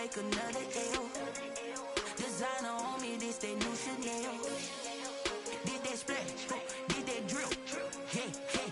take another L. Designer on me, this they new Chanel. Did that splash, did that drill. Yeah, yeah.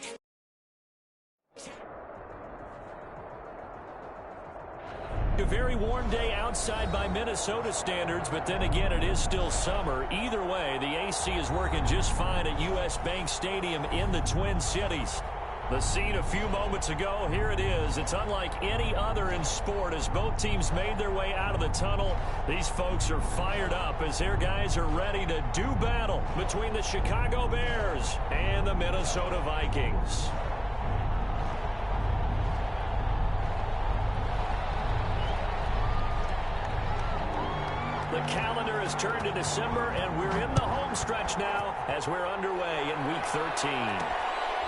A very warm day outside by Minnesota standards, but then again, it is still summer. Either way, the AC is working just fine at U.S. Bank Stadium in the Twin Cities. The scene a few moments ago, here it is. It's unlike any other in sport as both teams made their way out of the tunnel. These folks are fired up as their guys are ready to do battle between the Chicago Bears and the Minnesota Vikings. The calendar has turned to December, and we're in the home stretch now as we're underway in Week 13.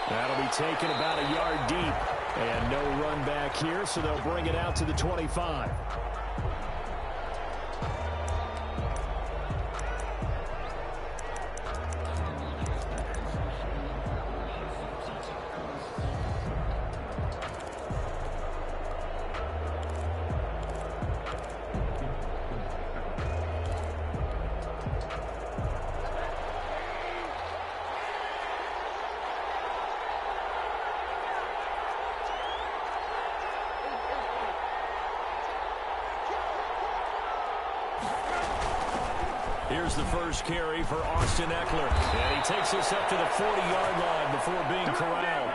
That'll be taken about a yard deep, and no run back here, so they'll bring it out to the 25. Here's the first carry for Austin Eckler. And he takes us up to the 40-yard line before being corralled.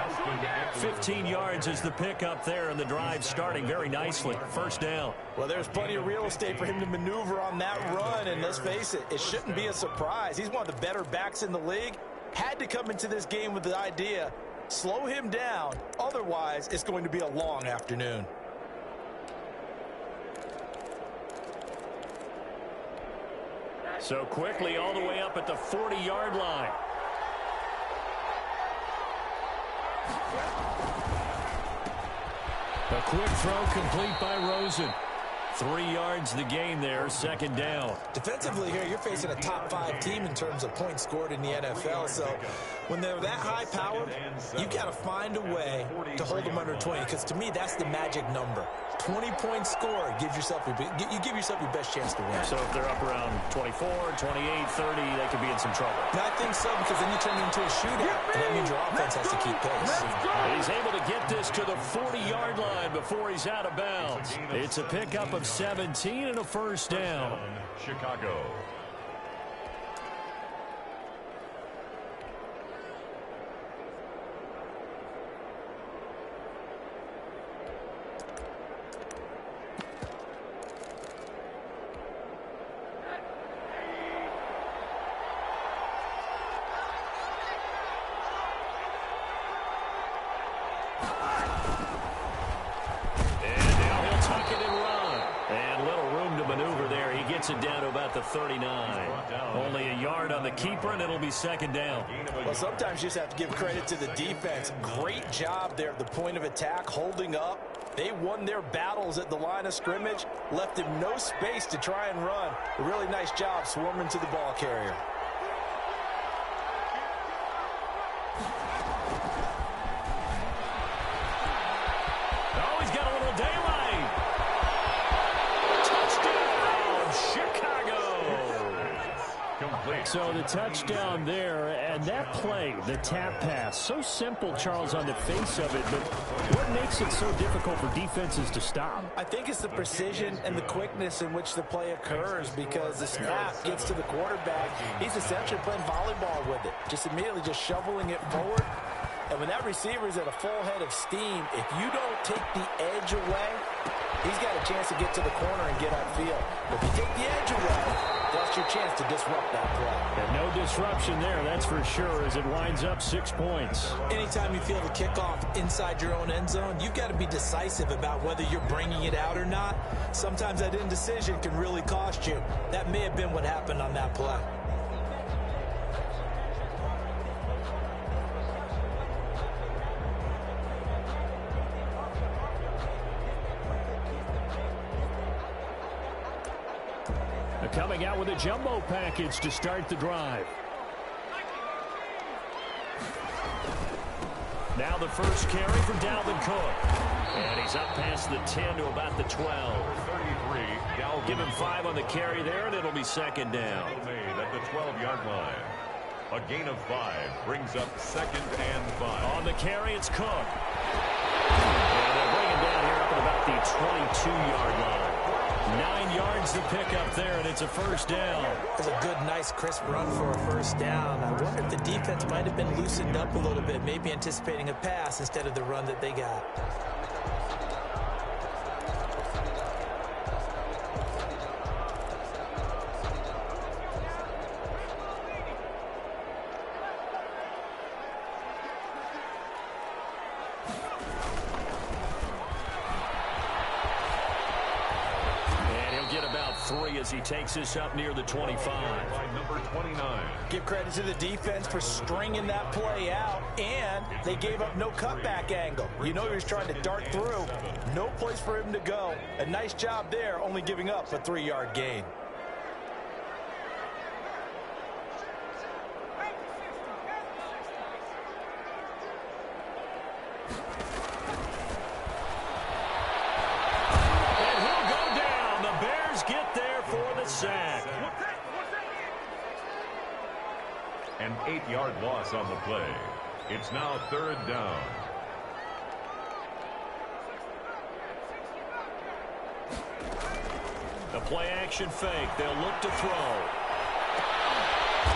15 yards is the pickup there, and the drive starting very nicely. First down. Well, there's plenty of real estate for him to maneuver on that run, and let's face it, it shouldn't be a surprise. He's one of the better backs in the league. Had to come into this game with the idea, slow him down, otherwise it's going to be a long afternoon. So quickly all the way up at the 40-yard line. A quick throw complete by Rosen. 3 yards the gain there, second down. Defensively here, you're facing a top-5 team in terms of points scored in the NFL. So when they're that high-powered, you got to find a way to hold them under 20. Because to me, that's the magic number. 20 points scored, you give yourself your best chance to win. So if they're up around 24, 28, 30, they could be in some trouble. And I think so, because then you turn it into a shootout, and that means your offense has to keep pace. He's able to get this to the 40-yard line before he's out of bounds. It's a pickup of 17 and a first down. Chicago. It down to about the 39. Only a yard on the keeper, and it'll be second down. Well, sometimes you just have to give credit to the defense. Great job there at the point of attack, holding up. They won their battles at the line of scrimmage, left him no space to try and run. A really nice job swarming to the ball carrier. Oh, he's got a little daylight. So the touchdown there, and that play, the tap pass, so simple, Charles, on the face of it, but what makes it so difficult for defenses to stop? I think it's the precision and the quickness in which the play occurs, because the snap gets to the quarterback. He's essentially playing volleyball with it, just immediately just shoveling it forward. And when that receiver is at a full head of steam, if you don't take the edge away, he's got a chance to get to the corner and get upfield. But if you take the edge away, that's your chance to disrupt that play. And no disruption there, that's for sure, as it winds up 6 points. Anytime you feel the kickoff inside your own end zone, you've got to be decisive about whether you're bringing it out or not. Sometimes that indecision can really cost you. That may have been what happened on that play. Coming out with a jumbo package to start the drive. Now the first carry for Dalvin Cook. And he's up past the 10 to about the 12. 33. Give him 5 on the carry there, and it'll be second down. Made at the 12-yard line. A gain of 5 brings up second and 5. On the carry, it's Cook. And they'll bring him down here up at about the 22-yard line. 9 yards to pick up there, and it's a first down. It's a good, nice, crisp run for a first down. I wonder if the defense might have been loosened up a little bit, maybe anticipating a pass instead of the run that they got. As he takes this up near the 25. By number 29. Give credit to the defense for stringing that play out, and they gave up no cutback angle. You know he was trying to dart through. No place for him to go. A nice job there, only giving up a 3-yard gain. Sack. An 8-yard loss on the play. It's now third down. The play action fake. They'll look to throw.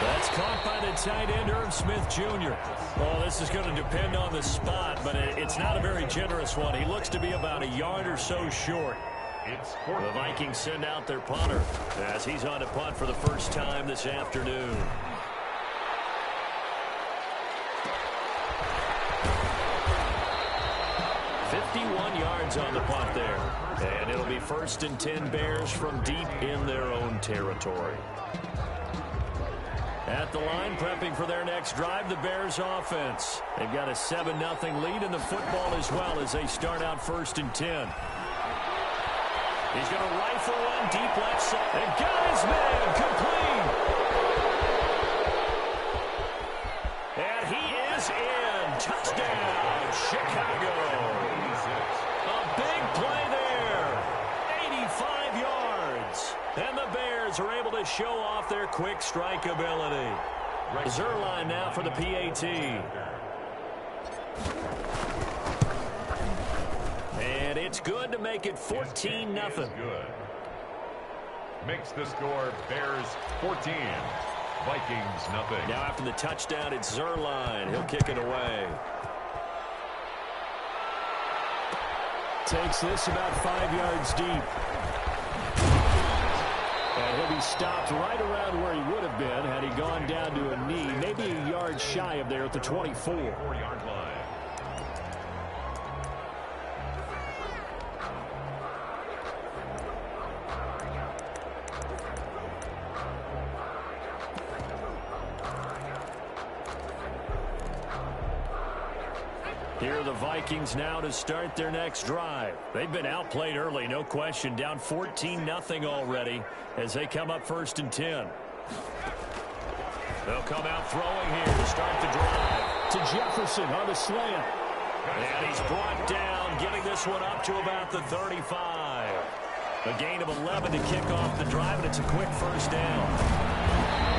That's caught by the tight end, Irv Smith Jr. Well, this is going to depend on the spot, but it's not a very generous one. He looks to be about a yard or so short. The Vikings send out their punter as he's on to punt for the first time this afternoon. Yards on the punt there. And it'll be first and 10 Bears from deep in their own territory. At the line, prepping for their next drive, the Bears offense. They've got a 7-0 lead in the football as well as they start out first and 10. He's going to rifle one deep left side. And got his man complete. And he is in. Touchdown, Chicago. A big play there. 85 yards. And the Bears are able to show off their quick strike ability. Zerline now for the PAT. And it's good to make it 14-0. Good. Makes the score Bears 14, Vikings nothing. Now after the touchdown, it's Zerline. He'll kick it away. Takes this about 5 yards deep. And he'll be stopped right around where he would have been had he gone down to a knee, maybe a yard shy of there at the 24. 4-yard line. Here are the Vikings now to start their next drive. They've been outplayed early, no question. Down 14-0 already as they come up first and 10. They'll come out throwing here to start the drive. To Jefferson on the slant. And he's brought down, getting this one up to about the 35. A gain of 11 to kick off the drive, and it's a quick first down.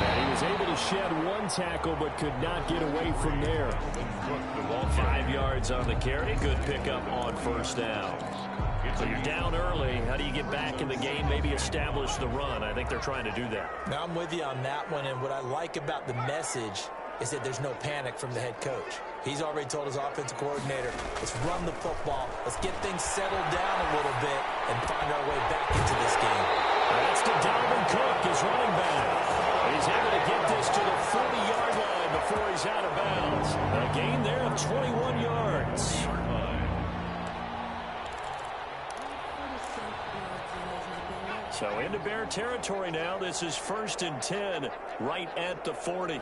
And he was able to shed one tackle but could not get away from there. 5 yards on the carry. Good pickup on first down. So you're down early. How do you get back in the game, maybe establish the run? I think they're trying to do that. Now I'm with you on that one, and what I like about the message is that there's no panic from the head coach. He's already told his offensive coordinator, let's run the football, let's get things settled down a little bit and find our way back into this game. That's to Dalvin Cook, his running back. He's able to get this to the 40-yard line before he's out of bounds. A gain there of 21 yards. So into Bear territory now. This is first and 10 right at the 40.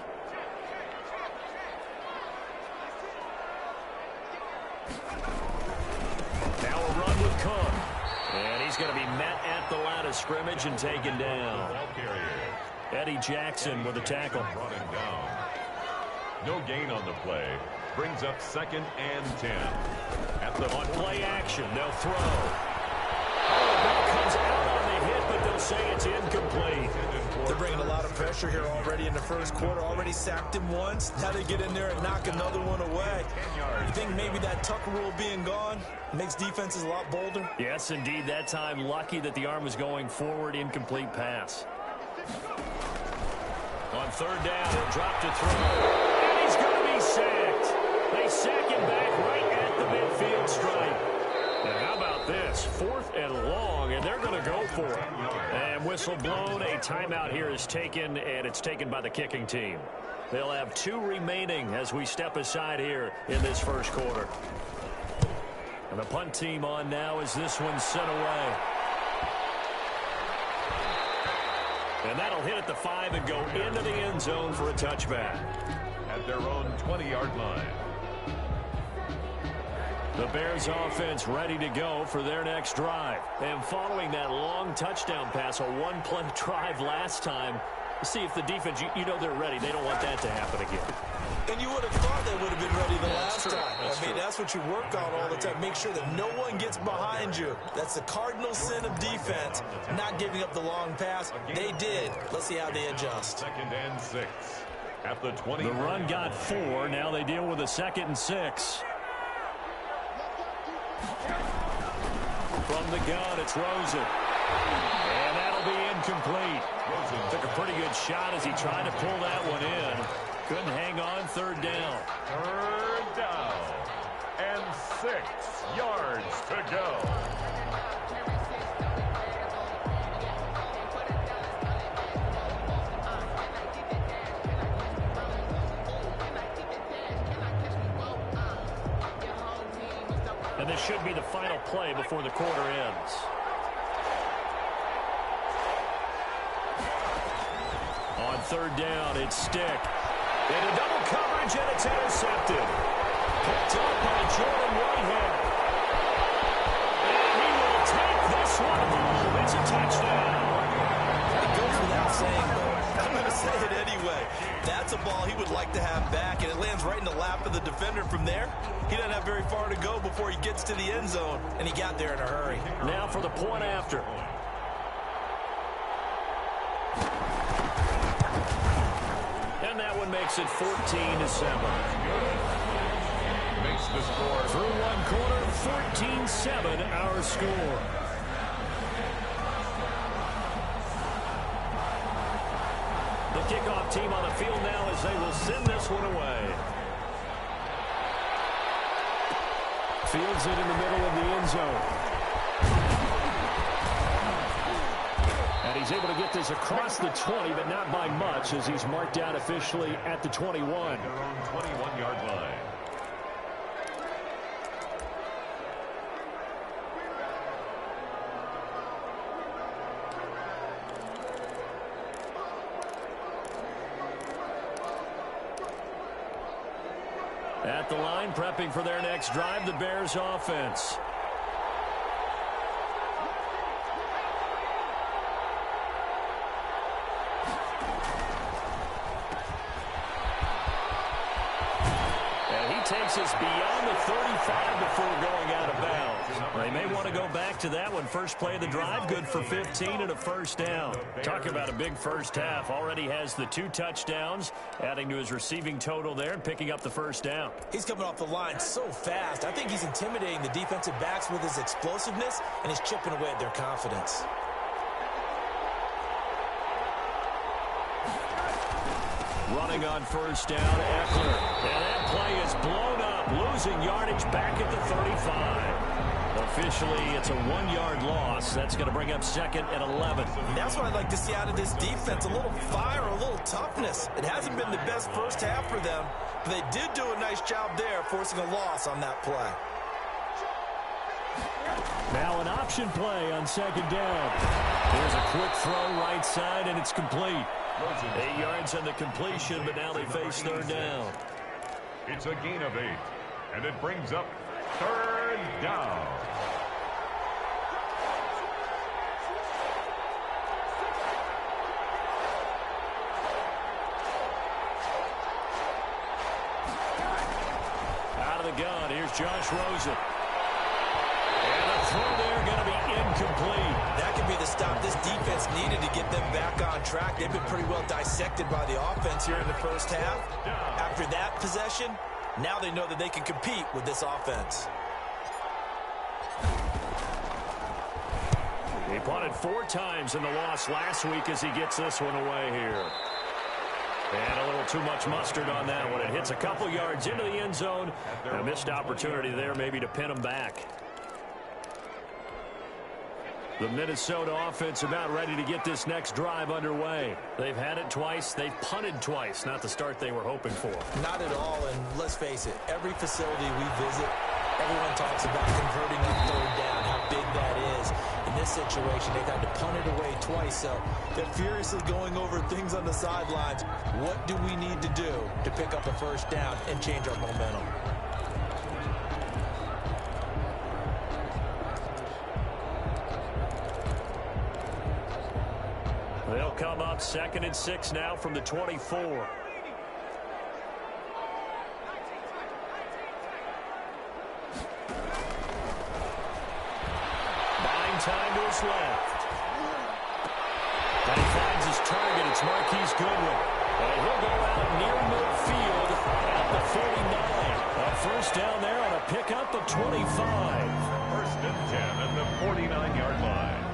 Now a run with Cook. And he's going to be met at the line of scrimmage and taken down. Eddie Jackson with a tackle. Brought him down. No gain on the play. Brings up second and 10. At On play action, they'll throw. Oh, the ball comes out on the hit, but they'll say it's incomplete. They're bringing a lot of pressure here already in the first quarter. Already sacked him once. Now they get in there and knock another one away. You think maybe that Tucker rule being gone makes defenses a lot bolder? Yes, indeed. That time, lucky that the arm was going forward. Incomplete pass. On third down, he'll drop to throw. And he's going to be sacked. They sack him back right at the midfield stripe. And how about this? 4th and long, and they're going to go for it. And whistle blown. A timeout here is taken, and it's taken by the kicking team. They'll have 2 remaining as we step aside here in this first quarter. And the punt team on now as this one's sent away. And that'll hit at the 5 and go into the end zone for a touchback. At their own 20-yard line. The Bears offense ready to go for their next drive. And following that long touchdown pass, a one-play drive last time, see if the defense, you know they're ready. They don't want that to happen again. And you would have thought they would have been ready the last time. I mean, that's what you work on all the time. Make sure that no one gets behind you. That's the cardinal sin of defense, not giving up the long pass. They did. Let's see how they adjust. 2nd and 6 at the 20. The run got 4. Now they deal with a 2nd and 6. From the gun, it's Rosen. And that'll be incomplete. Rosen took a pretty good shot as he tried to pull that one in. Couldn't hang on. 3rd down. 3rd down. And 6 yards to go. And this should be the final play before the quarter ends. On 3rd down, it's Stick. Into double coverage, and it's intercepted. Picked up by Jordan Whitehead. And he will take this one home. It's a touchdown. It goes without saying, though. I'm going to say it anyway. That's a ball he would like to have back, and it lands right in the lap of the defender. From there, he doesn't have very far to go before he gets to the end zone, and he got there in a hurry. Now for the point after. And that one makes it 14-7. Makes the score. Through one quarter, 14-7 our score. The kickoff team on the field now as they will send this one away. Fields it in the middle of the end zone. And he's able to get this across the 20, but not by much, as he's marked out officially at the 21. Their own 21-yard line. At the line, prepping for their next drive, the Bears offense. And he takes us beyond the 35 before going out of bounds. They may want to go back to that one. First play of the drive, good for 15 and a first down. Talk about a big first half. Already has the 2 touchdowns, adding to his receiving total there and picking up the first down. He's coming off the line so fast. I think he's intimidating the defensive backs with his explosiveness, and he's chipping away at their confidence. Running on first down, Eckler. And that play is blown up, losing yardage back at the 35. Officially, it's a 1-yard loss. That's going to bring up 2nd and 11. That's what I'd like to see out of this defense, a little fire, a little toughness. It hasn't been the best first half for them, but they did do a nice job there, forcing a loss on that play. Now an option play on 2nd down. There's a quick throw right side, and it's complete. 8 yards on the completion, but now they face 3rd down. It's a gain of 8, and it brings up 3rd down. Out of the gun, here's Josh Rosen. track. They've been pretty well dissected by the offense here in the first half. After that possession, now they know that they can compete with this offense. He punted 4 times in the loss last week as he gets this one away here. And a little too much mustard on that one. It hits a couple yards into the end zone. A missed opportunity there maybe to pin him back. The Minnesota offense about ready to get this next drive underway. They've had it twice. They've punted twice. Not the start they were hoping for. Not at all, and let's face it, every facility we visit, everyone talks about converting on third down, how big that is. In this situation, they've had to punt it away twice, so they're furiously going over things on the sidelines. What do we need to do to pick up a first down and change our momentum? They'll come up 2nd and 6 now from the 24. Buying time to his left. And he finds his target. It's Marquise Goodwin. And he'll go out near midfield at the 49. A first down there on a pickup of 25. 1st and 10 at the 49-yard line.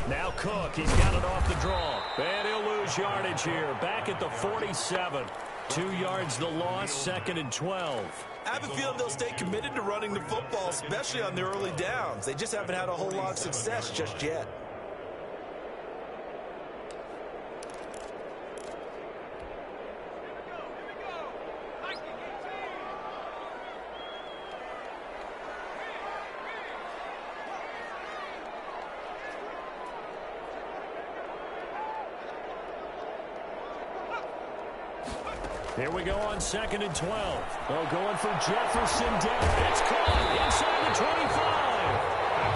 Now Cook, he's got it off the draw. And he'll lose yardage here. Back at the 47. 2 yards the loss, 2nd and 12. I have a feeling they'll stay committed to running the football, especially on their early downs. They just haven't had a whole lot of success just yet. Here we go on 2nd and 12. Oh, going for Jefferson down. It's caught inside the 25.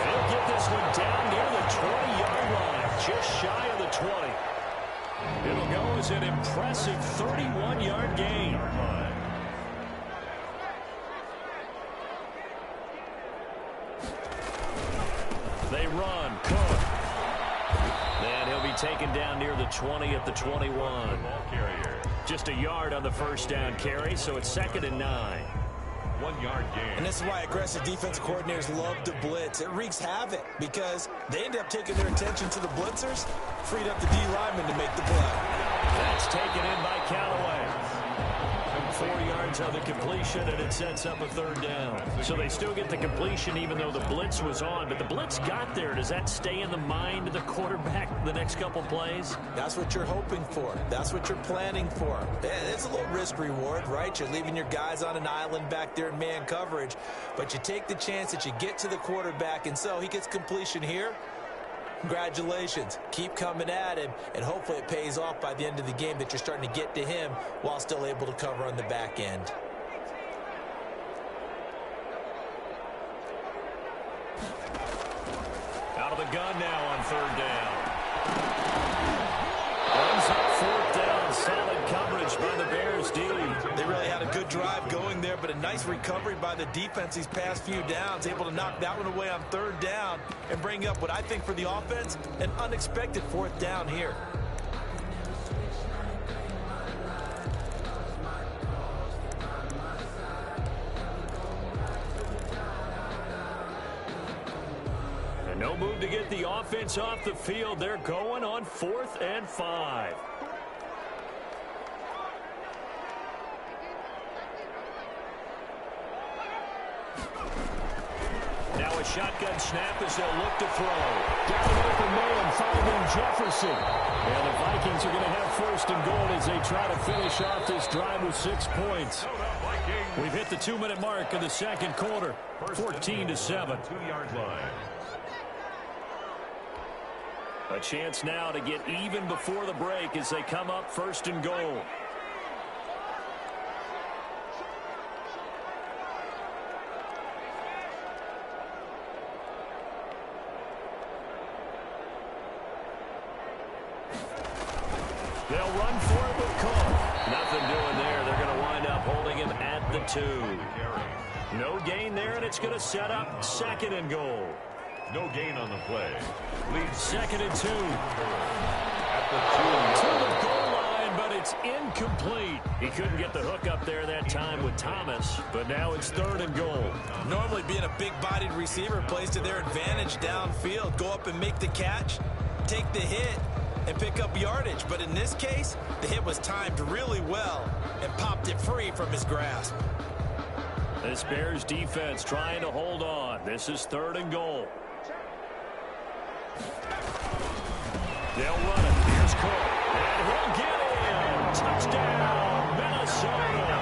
They'll get this one down near the 20-yard line, just shy of the 20. It'll go as an impressive 31-yard gain. They run. Cook. And he'll be taken down near the 20 at the 21. Ball carrier. Just a yard on the first down carry, so it's 2nd and 9. 1 yard gain. And this is why aggressive defense coordinators love to blitz. It wreaks havoc because they end up taking their attention to the blitzers, freed up the D lineman to make the play. That's taken in by Callaway. 4 yards on the completion, and it sets up a 3rd down. So they still get the completion even though the blitz was on. But the blitz got there. Does that stay in the mind of the quarterback the next couple plays? That's what you're hoping for. That's what you're planning for. It's a little risk reward, right? You're leaving your guys on an island back there in man coverage. But you take the chance that you get to the quarterback, and so he gets completion here. Congratulations. Keep coming at him, and hopefully it pays off by the end of the game that you're starting to get to him while still able to cover on the back end. Out of the gun now on 3rd down. Runs up 4th down. Solid coverage by the Bears D. They really had a good drive going there, but a nice recovery by the defense these past few downs, able to knock that one away on 3rd down and bring up what I think for the offense, an unexpected 4th down here. And no move to get the offense off the field. They're going on 4th and 5. Now a shotgun snap as they'll look to throw. Down open man finding Jefferson. And the Vikings are going to have 1st and goal as they try to finish off this drive with 6 points. We've hit the 2-minute mark in the 2nd quarter. 14-7. 2-yard line. A chance now to get even before the break as they come up 1st and goal. They'll run for it with Cook. Nothing doing there. They're going to wind up holding him at the 2. No gain there, and it's going to set up 2nd and goal. No gain on the play. Leads 2nd and 2. At the 2. To the goal line, but it's incomplete. He couldn't get the hook up there that time with Thomas, but now it's 3rd and goal. Normally being a big-bodied receiver plays to their advantage downfield. Go up and make the catch, take the hit, and pick up yardage. But in this case, the hit was timed really well and popped it free from his grasp. This Bears defense trying to hold on. This is 3rd and goal. They'll run it. Here's Cook. And he'll get in. Touchdown, Minnesota.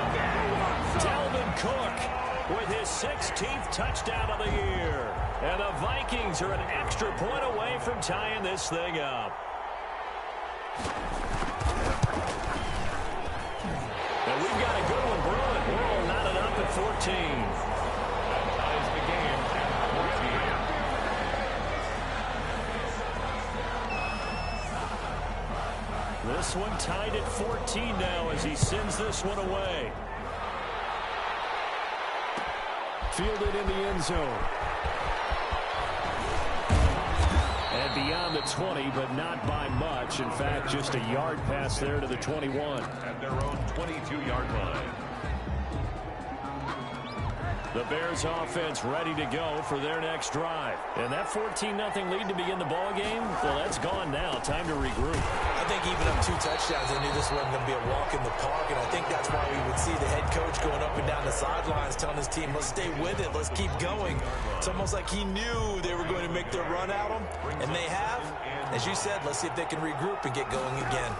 Dalvin Cook with his 16th touchdown of the year. And the Vikings are an extra point away from tying this thing up. And we've got a good one brewing. We're all knotted up at 14. That ties the game at 14. This one tied at 14 now as he sends this one away. Fielded in the end zone. And beyond the 20, but not by much. In fact, just a yard pass there to the 21. At their own 22-yard line. The Bears offense ready to go for their next drive. And that 14-0 lead to begin the ball game, well, that's gone now. Time to regroup. I think even up 2 touchdowns, they knew this wasn't going to be a walk in the park, and I think that's why we would see the head coach going up and down the sidelines telling his team, let's stay with it, let's keep going. It's almost like he knew they were going to make their run at him, and they have. As you said, let's see if they can regroup and get going again.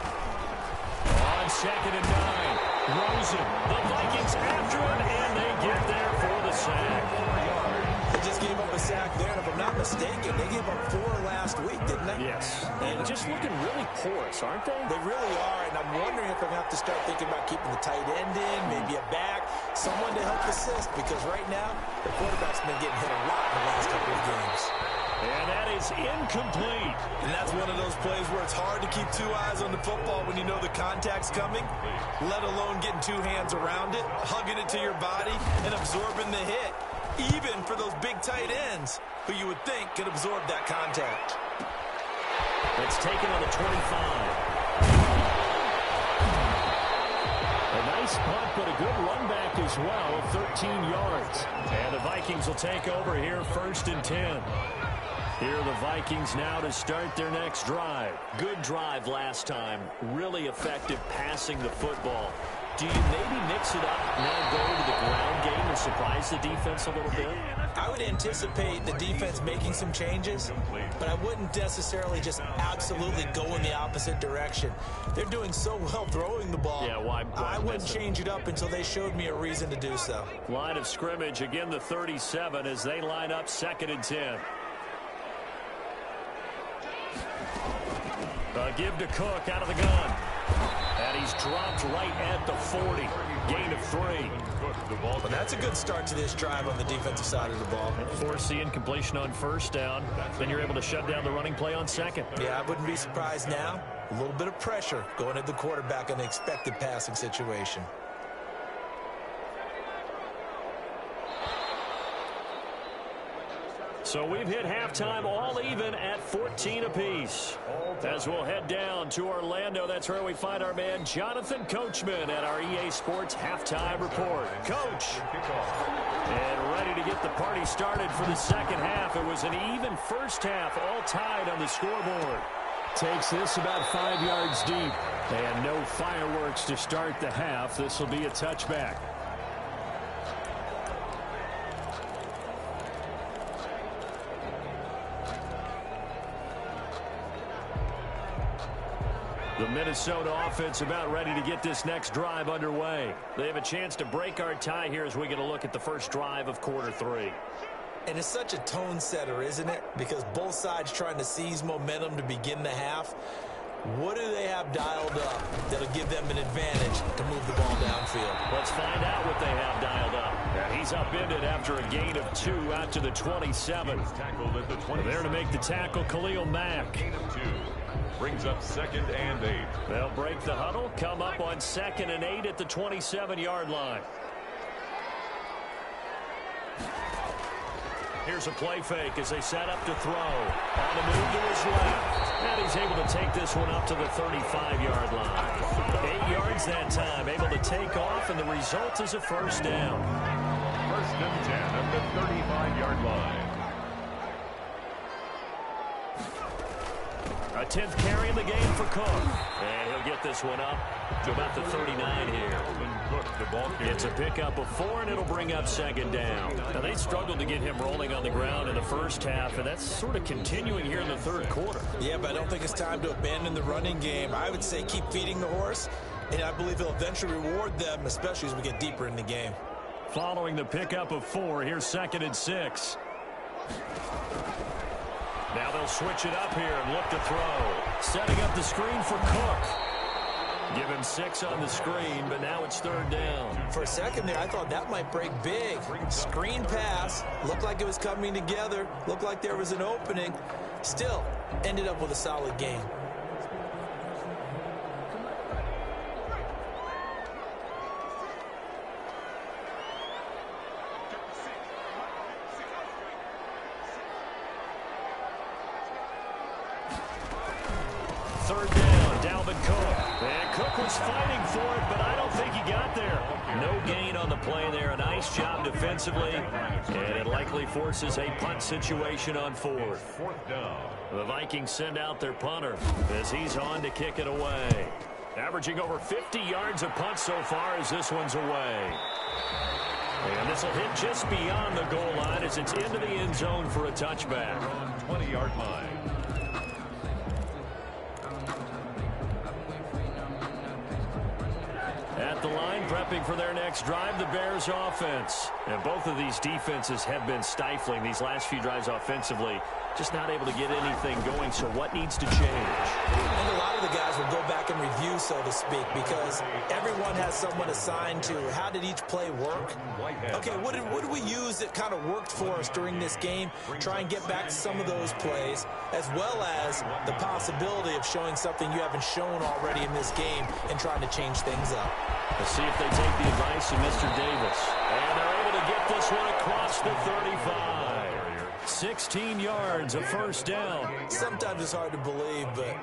On 2nd and 9, Rosen, the Vikings after him, and they get there for the sack. They just gave up a sack there, and if I'm not mistaken, they gave up 4 last week, didn't they? Yes. And just looking really porous, aren't they? They really are, and I'm wondering if I'm going to have to start thinking about keeping the tight end in, maybe a back, someone to help assist, because right now, the quarterback's been getting hit a lot in the last couple of games. And that is incomplete. And that's one of those plays where it's hard to keep 2 eyes on the football when you know the contact's coming, let alone getting 2 hands around it, hugging it to your body, and absorbing the hit, even for those big tight ends who you would think could absorb that contact. It's taken on the 25. A nice punt, but a good run back as well, 13 yards. And the Vikings will take over here 1st and 10. Here are the Vikings now to start their next drive. Good drive last time. Really effective passing the football. Do you maybe mix it up, now go to the ground game and surprise the defense a little bit? I would anticipate the defense making some changes, but I wouldn't necessarily just absolutely go in the opposite direction. They're doing so well throwing the ball. Yeah, why I wouldn't change it up until they showed me a reason to do so. Line of scrimmage, again the 37 as they line up 2nd and 10. Give to Cook out of the gun. And he's dropped right at the 40. Gain of 3. Well, that's a good start to this drive on the defensive side of the ball. Force the incompletion on 1st down. Then you're able to shut down the running play on 2nd. Yeah, I wouldn't be surprised now. A little bit of pressure going at the quarterback in an expected passing situation. So we've hit halftime all even at 14 apiece. As we'll head down to Orlando, that's where we find our man Jonathan Coachman at our EA Sports Halftime Report. Coach, and ready to get the party started for the 2nd half. It was an even 1st half, all tied on the scoreboard. Takes this about 5 yards deep. And no fireworks to start the half. This will be a touchback. The Minnesota offense about ready to get this next drive underway. They have a chance to break our tie here as we get a look at the first drive of quarter 3. And it's such a tone setter, isn't it? Because both sides trying to seize momentum to begin the half. What do they have dialed up that'll give them an advantage to move the ball downfield? Let's find out what they have dialed up. And he's upended after a gain of 2 out to the 27. Tackled at the 27. There to make the tackle, Khalil Mack. Gain of 2. Brings up 2nd and 8. They'll break the huddle, come up on 2nd and 8 at the 27-yard line. Here's a play fake as they set up to throw. On the move to his left. And he's able to take this one up to the 35-yard line. 8 yards that time, able to take off, and the result is a first down. First and 10 at the 35-yard line. A 10th carry in the game for Cook. And he'll get this one up to about the 39 here. It's a pickup of 4, and it'll bring up second down. Now, they struggled to get him rolling on the ground in the first half, and that's sort of continuing here in the third quarter. Yeah, but I don't think it's time to abandon the running game. I would say keep feeding the horse, and I believe he'll eventually reward them, especially as we get deeper in the game. Following the pickup of 4, here's 2nd and 6. Now they'll switch it up here and look to throw. Setting up the screen for Cook. Give him 6 on the screen, but now it's 3rd down. For a second there, I thought that might break big. Screen pass. Looked like it was coming together. Looked like there was an opening. Still, ended up with a solid game. Defensively, and it likely forces a punt situation on 4th. The Vikings send out their punter as he's on to kick it away. Averaging over 50 yards a punt so far as this one's away. And this will hit just beyond the goal line as it's into the end zone for a touchback. 20-yard line. At the line, prepping for their next drive, the Bears offense. And both of these defenses have been stifling these last few drives offensively. Just not able to get anything going, so what needs to change? And a lot of the guys will go back and review, so to speak, because everyone has someone assigned to how did each play work. Okay, what did we use that kind of worked for us during this game? Try and get back to some of those plays, as well as the possibility of showing something you haven't shown already in this game and trying to change things up. Let's see if they take the advice of Mr. Davis. And they're able to get this one across the 35. 16 yards, a first down. Sometimes it's hard to believe, but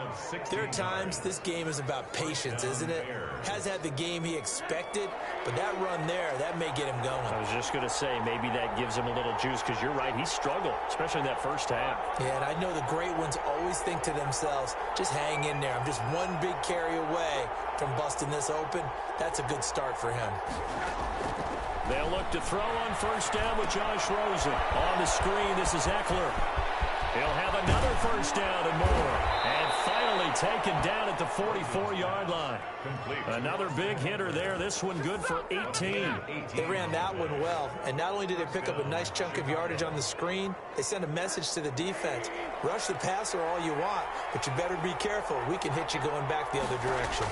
there are times this game is about patience, isn't it? Has had the game he expected, but that run there, that may get him going. I was just going to say, maybe that gives him a little juice, because you're right, he struggled, especially in that first half. Yeah, and I know the great ones always think to themselves, just hang in there. I'm just one big carry away from busting this open. That's a good start for him. They'll look to throw on first down with Josh Rosen. On the screen, this is Eckler. He'll have another first down and more. And finally taken down at the 44-yard line. Another big hitter there. This one good for 18. They ran that one well. And not only did they pick up a nice chunk of yardage on the screen, they sent a message to the defense. Rush the passer all you want, but you better be careful. We can hit you going back the other direction.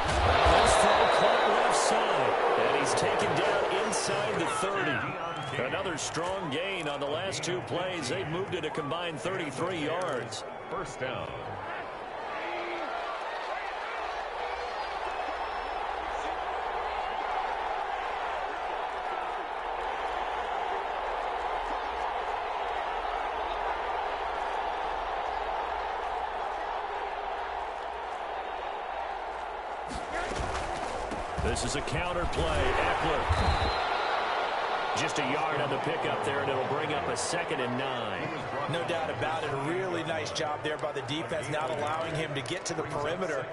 This throw caught left side. And he's taken down inside the 30. Another strong gain on the last 2 plays. They've moved it a combined 33 yards. First down. This is a counter play. Eckler. Just a yard on the pickup there, and it'll bring up a 2nd and 9. No doubt about it. A really nice job there by the defense, not allowing him to get to the perimeter.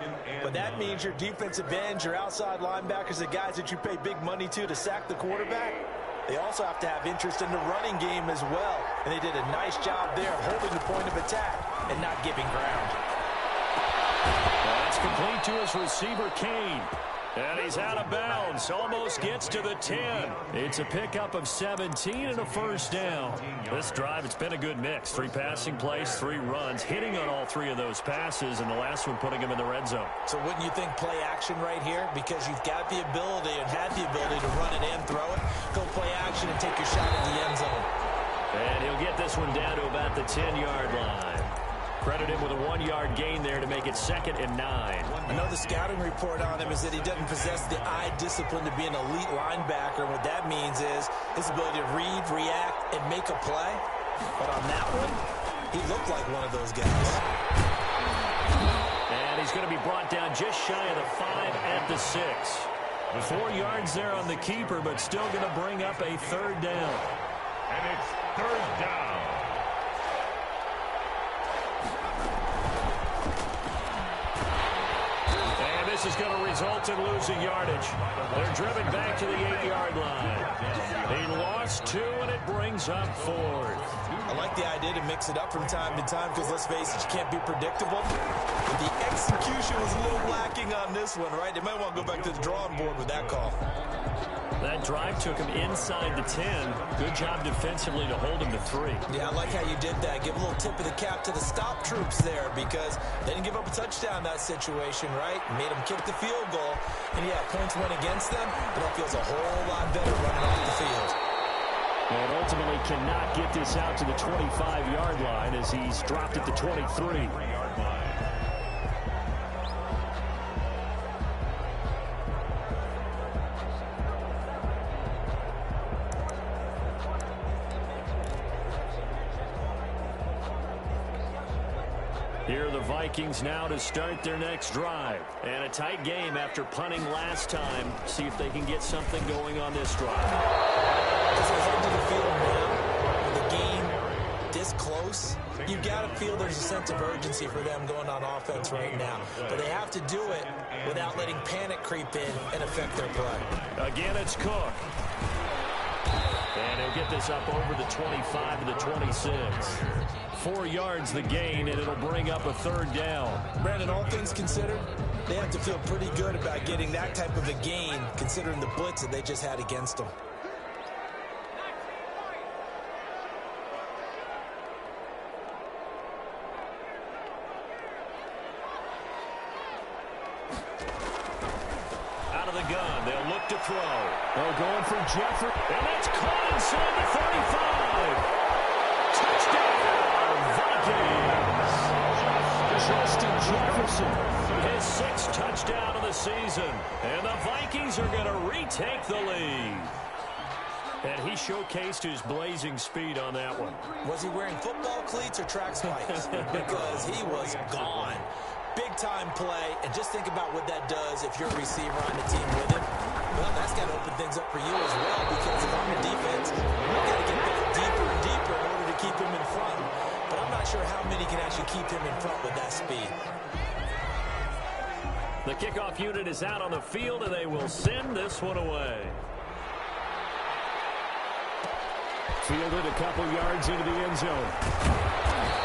But that means your defensive ends, your outside linebackers, the guys that you pay big money to sack the quarterback, they also have to have interest in the running game as well. And they did a nice job there of holding the point of attack and not giving ground. That's complete to his receiver, Kane. And he's out of bounds. Almost gets to the 10. It's a pickup of 17 and a first down. This drive, it's been a good mix. 3 passing plays, 3 runs, hitting on all 3 of those passes, and the last one putting him in the red zone. So wouldn't you think play action right here? Because you've got the ability and had the ability to run it and throw it. Go play action and take your shot at the end zone. And he'll get this one down to about the 10-yard line. Credit him with a 1-yard gain there to make it 2nd and 9. I know the scouting report on him is that he doesn't possess the eye discipline to be an elite linebacker. What that means is his ability to read, react, and make a play. But on that one, he looked like one of those guys. And he's going to be brought down just shy of the 5 at the 6. 4 yards there on the keeper, but still going to bring up a 3rd down. And it's 3rd down. And this is going to result in losing yardage. They're driven back to the 8-yard line. He lost 2, and it brings up 4th. I like the idea to mix it up from time to time because, let's face it, you can't be predictable. But the execution was a little lacking on this one, right? They might want to go back to the drawing board with that call. That drive took him inside the 10. Good job defensively to hold him to 3. Yeah, I like how you did that. Give a little tip of the cap to the stop troops there because they didn't give up a touchdown in that situation, right? Made them kick the field goal. And, yeah, points went against them, but that feels a whole lot better running off the field. And ultimately cannot get this out to the 25-yard line as he's dropped at the 23. Here are the Vikings now to start their next drive. And a tight game after punting last time. See if they can get something going on this drive. As they head to the field now, with the game this close, you've got to feel there's a sense of urgency for them going on offense right now. But they have to do it without letting panic creep in and affect their play. Again, it's Cook. And he'll get this up over the 25 to the 26. 4 yards the gain, and it'll bring up a 3rd down. Brandon, all things considered, they have to feel pretty good about getting that type of a gain, considering the blitz that they just had against them. Out of the gun, they'll look to throw. They're going for Jefferson, and that's caught inside the 35. Touchdown, Vikings! Justin Jefferson, his 6th touchdown of the season. And the Vikings are going to retake the lead. And he showcased his blazing speed on that one. Was he wearing football cleats or track spikes? Because he was gone. Big-time play, and just think about what that does if you're a receiver on the team with him. Well, that's got to open things up for you as well, because if I'm a defense, you've got to get back deeper and deeper in order to keep him in front. But I'm not sure how many can actually keep him in front with that speed. The kickoff unit is out on the field, and they will send this one away. Fielded a couple yards into the end zone.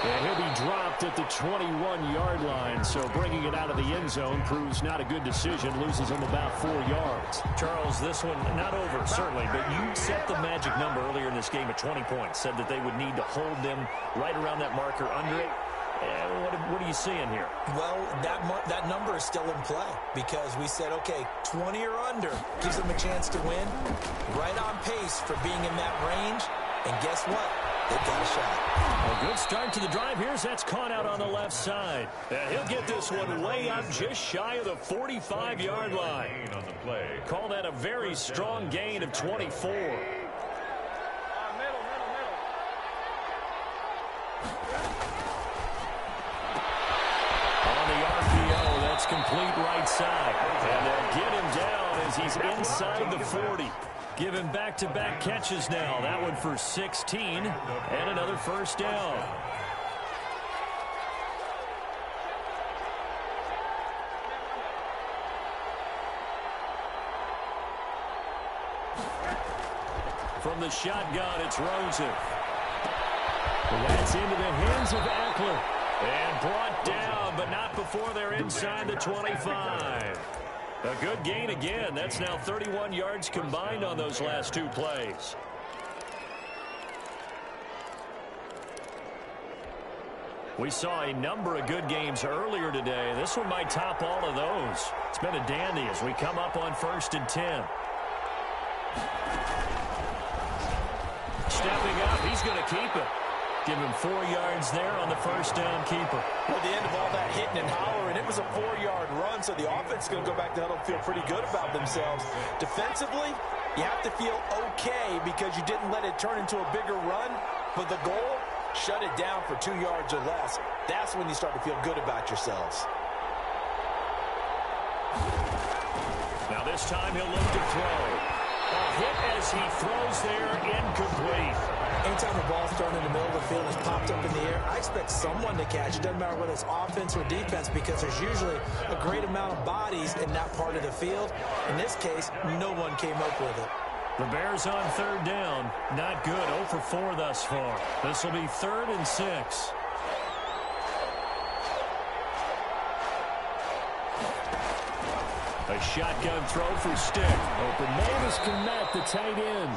And he'll be dropped at the 21-yard line, so bringing it out of the end zone proves not a good decision, loses him about 4 yards. Charles, this one not over, certainly, but you set the magic number earlier in this game at 20 points, said that they would need to hold them right around that marker under it. What are you seeing here? Well, that number is still in play because we said, okay, 20 or under gives them a chance to win. Right on pace for being in that range, and guess what? They've got a shot. A good start to the drive. That's caught out on the left side. He'll get this one way up just shy of the 45-yard line. Call that a very strong gain of 24. On the RPO, that's complete right side. And they'll get him down as he's inside the 40. Give him back-to-back catches now. That one for 16 and another 1st down. From the shotgun, it's Rosen. That's into the hands of Eckler. And brought down, but not before they're inside the 25. A good gain again. That's now 31 yards combined on those last 2 plays. We saw a number of good games earlier today. This one might top all of those. It's been a dandy as we come up on 1st and 10. Stepping up, he's going to keep it. Give him 4 yards there on the first down keeper. At the end of all that hitting and hollering, it was a 4-yard run, so the offense is going to go back to huddle and feel pretty good about themselves. Defensively, you have to feel okay because you didn't let it turn into a bigger run, but the goal, shut it down for 2 yards or less. That's when you start to feel good about yourselves. Now this time he'll look to throw. A hit as he throws there, incomplete. Anytime the ball's thrown in the middle of the field and it's popped up in the air, I expect someone to catch it. Doesn't matter whether it's offense or defense because there's usually a great amount of bodies in that part of the field. In this case, no one came up with it. The Bears on third down. Not good. 0 for 4 thus far. This will be 3rd and 6. A shotgun throw for Stick. Open Mavis can met the tight end.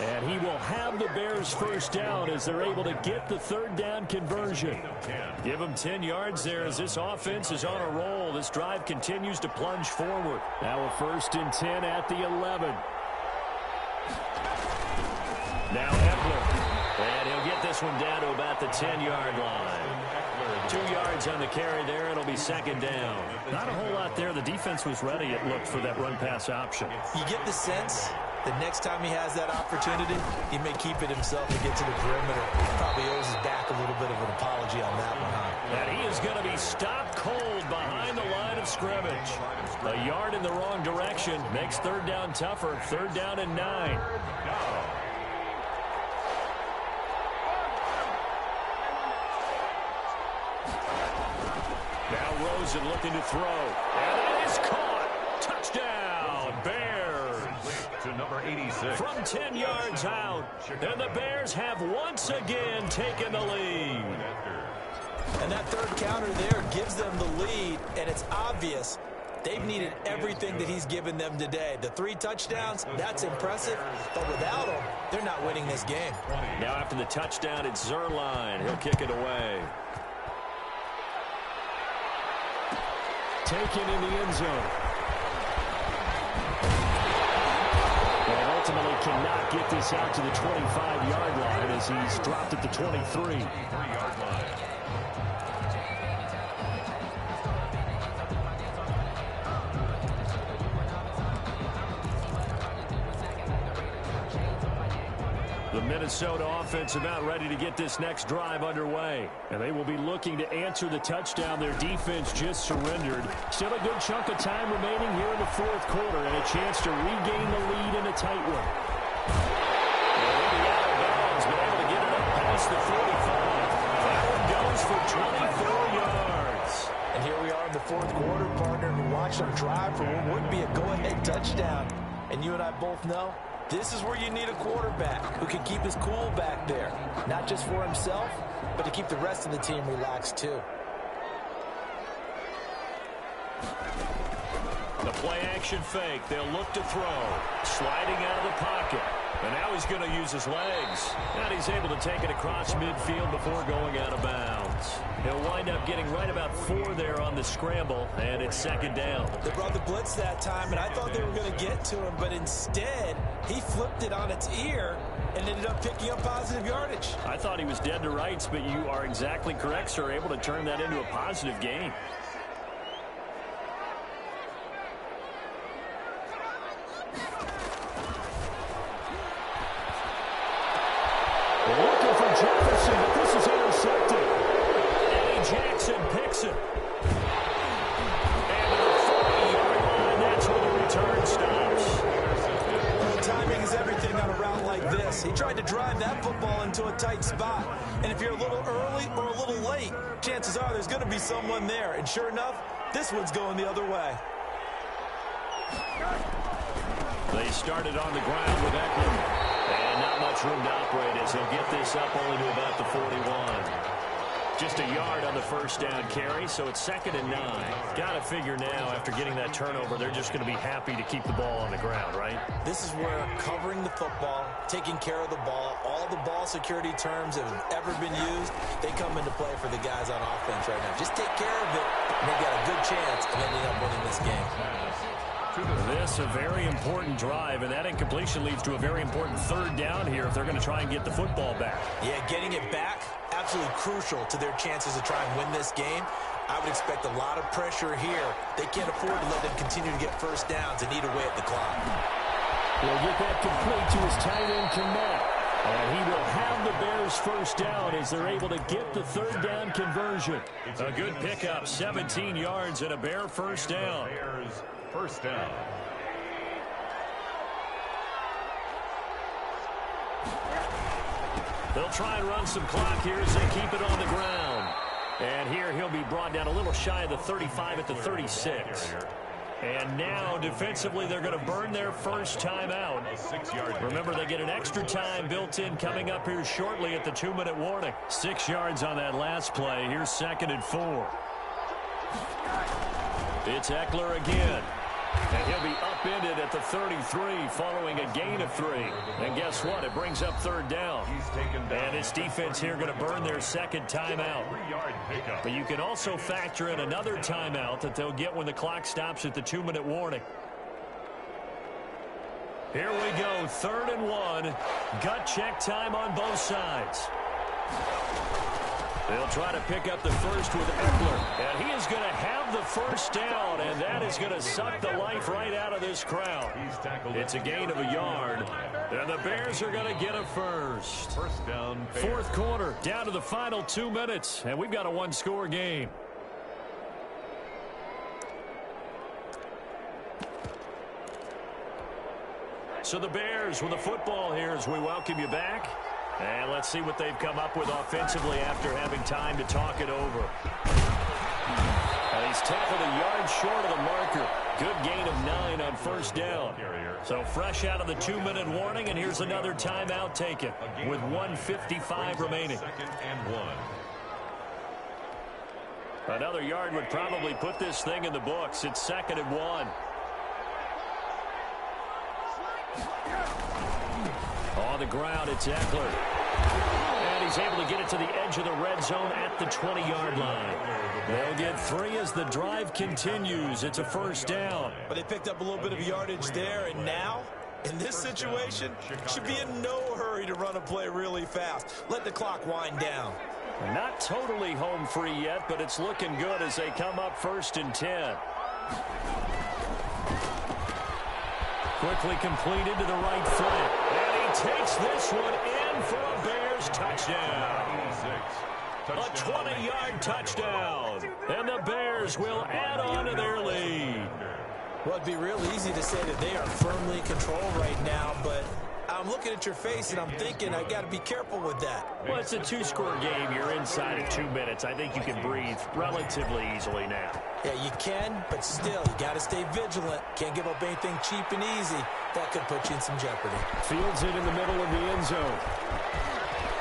And he will have the Bears first down as they're able to get the 3rd down conversion. Give him 10 yards there as this offense is on a roll. This drive continues to plunge forward. Now a 1st and 10 at the 11. Now Eckler. And he'll get this one down to about the 10-yard line. 2 yards on the carry there. It'll be 2nd down. Not a whole lot there. The defense was ready, it looked, for that run-pass option. You get the sense that next time he has that opportunity, he may keep it himself and get to the perimeter. Probably owes his back a little bit of an apology on that one, huh? And he is going to be stopped cold behind the line of scrimmage. A yard in the wrong direction makes 3rd down tougher. 3rd down and 9. Rosen looking to throw. And it is caught. Touchdown, Bears. To number 86. From 10 yards out. And the Bears have once again taken the lead. And that 3rd counter there gives them the lead, and it's obvious they've needed everything that he's given them today. The 3 touchdowns, that's impressive, but without him, they're not winning this game. Now after the touchdown, it's Zerline. He'll kick it away. Taken in the end zone. And ultimately cannot get this out to the 25-yard line as he's dropped at the 23. 3-yard line. The Minnesota offense about ready to get this next drive underway. And they will be looking to answer the touchdown their defense just surrendered. Still a good chunk of time remaining here in the 4th quarter and a chance to regain the lead in a tight one. And he'll be out of bounds, but able to get it up past the 45. That one goes for 24 yards. And here we are in the 4th quarter, partner, and watch them drive for what would be a go-ahead touchdown. And you and I both know this is where you need a quarterback who can keep his cool back there. Not just for himself, but to keep the rest of the team relaxed too. The play-action fake. They'll look to throw. Sliding out of the pocket. And now he's going to use his legs. And he's able to take it across midfield before going out of bounds. He'll wind up getting right about 4 there on the scramble, and it's 2nd down. They brought the blitz that time, and I thought they were going to get to him, but instead, he flipped it on its ear and ended up picking up positive yardage. I thought he was dead to rights, but you are exactly correct, sir. Able to turn that into a positive gain. Looking for Jefferson, but this is intercepted. Eddie Jackson picks it. And to the 40-yard line, that's where the return stops. Well, timing is everything on a route like this. He tried to drive that football into a tight spot. And if you're a little early or a little late, chances are there's going to be someone there. And sure enough, this one's going the other way. They started on the ground with Eckler. And not much room to operate as he'll get this up only to about the 41. Just a yard on the first down carry, so it's 2nd and 9. Got to figure now, after getting that turnover, they're just going to be happy to keep the ball on the ground, right? This is where covering the football, taking care of the ball, all the ball security terms that have ever been used, they come into play for the guys on offense right now. Just take care of it, and they've got a good chance of ending up winning this game. This a very important drive, and that incompletion leads to a very important third down here if they're going to try and get the football back. Yeah, getting it back, absolutely crucial to their chances to try and win this game. I would expect a lot of pressure here. They can't afford to let them continue to get first downs and eat away at the clock. He'll get that complete to his tight end, Komet. And he will have the Bears first down as they're able to get the third down conversion. A good pickup, 17 yards and a Bear first down. Bears first down. They'll try and run some clock here as they keep it on the ground. And here he'll be brought down a little shy of the 35 at the 36. And now, defensively, they're going to burn their first time out. Remember, they get an extra time built in coming up here shortly at the 2-minute warning. 6 yards on that last play. Here's 2nd and 4. It's Eckler again. And he'll be upended at the 33 following a gain of 3. And guess what? It brings up third down. And this defense here going to burn their second timeout. But you can also factor in another timeout that they'll get when the clock stops at the 2-minute warning. Here we go, 3rd and 1. Gut check time on both sides. They'll try to pick up the first with Eckler. And he is going to have the first down, and that is going to suck the life right out of this crowd. It's a gain of a yard, and the Bears are going to get a first. First down, Bears. 4th quarter, down to the final 2 minutes, and we've got a one-score game. So the Bears with the football here as we welcome you back. And let's see what they've come up with offensively after having time to talk it over. And he's tackled a yard short of the marker. Good gain of 9 on first down. So fresh out of the 2-minute warning, and here's another timeout taken with 1:55 remaining. 2nd and 1. Another yard would probably put this thing in the books. It's 2nd and 1. On the ground, it's Eckler. And he's able to get it to the edge of the red zone at the 20-yard line. They'll get 3 as the drive continues. It's a first down. But they picked up a little bit of yardage there, and now, in this situation, should be in no hurry to run a play really fast. Let the clock wind down. Not totally home free yet, but it's looking good as they come up 1st and 10. Quickly completed to the right flank. And he takes this one in for a Bears touchdown. A 20-yard touchdown. And the Bears will add on to their lead. Well, it'd be real easy to say that they are firmly in control right now, but I'm looking at your face and I'm thinking I got to be careful with that. Well, it's a 2-score game. You're inside of 2 minutes. I think you can breathe relatively easily now. Yeah, you can, but still, you got to stay vigilant. Can't give up anything cheap and easy. That could put you in some jeopardy. Fields it in the middle of the end zone.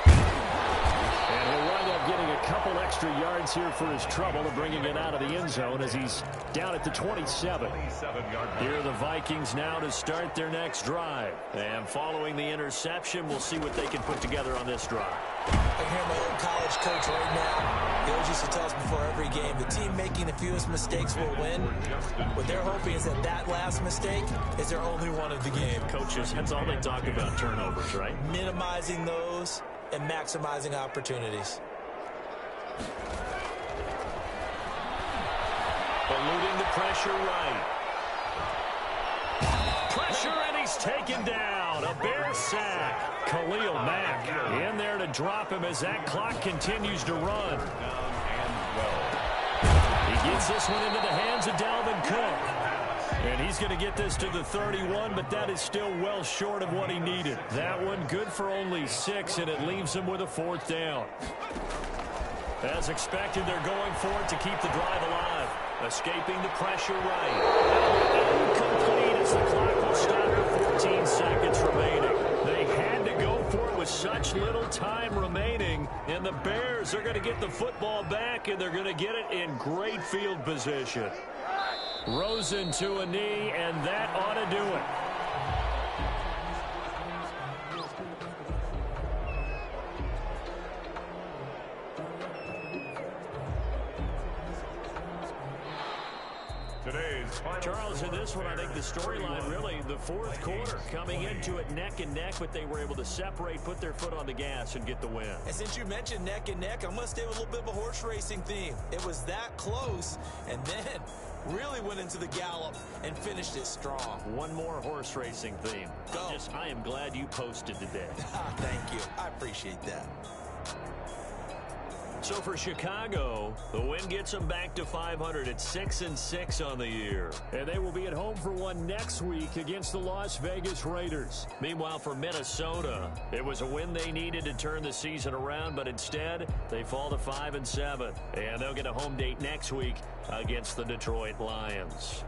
And he'll wind up getting a couple extra yards here for his trouble of bringing it out of the end zone as he's down at the 27. Here are the Vikings now to start their next drive. And following the interception, we'll see what they can put together on this drive. I can hear my old college coach right now. He always used to tell us before every game, the team making the fewest mistakes will win. What they're hoping is that that last mistake is their only one of the game. Coaches, that's all they talk about, turnovers, right? Minimizing those and maximizing opportunities. Eluding the pressure right. Pressure, and he's taken down. A Bear sack. Khalil Mack in there to drop him as that clock continues to run. He gets this one into the hands of Dalvin Cook. And he's going to get this to the 31, but that is still well short of what he needed. That one good for only 6, and it leaves him with a 4th down. As expected, they're going for it to keep the drive alive. Escaping the pressure right. Incomplete as the clock will stop at 14 seconds remaining. They had to go for it with such little time remaining, and the Bears are going to get the football back, and they're going to get it in great field position. Rosen to a knee, and that ought to do it. today's final Charles, in this one, I think the storyline really, the fourth quarter, coming into it neck and neck, but they were able to separate, put their foot on the gas, and get the win. And since you mentioned neck and neck, I'm going to stay with a little bit of a horse racing theme. It was that close, and then really went into the gallop and finished it strong. One more horse racing theme. Go. I am glad you posted today. Thank you. I appreciate that. So for Chicago, the win gets them back to 500 at 6-6 on the year. And they will be at home for one next week against the Las Vegas Raiders. Meanwhile, for Minnesota, it was a win they needed to turn the season around, but instead, they fall to 5-7. And they'll get a home date next week against the Detroit Lions.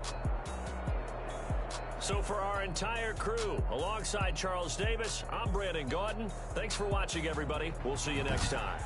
So for our entire crew, alongside Charles Davis, I'm Brandon Gaudin. Thanks for watching, everybody. We'll see you next time.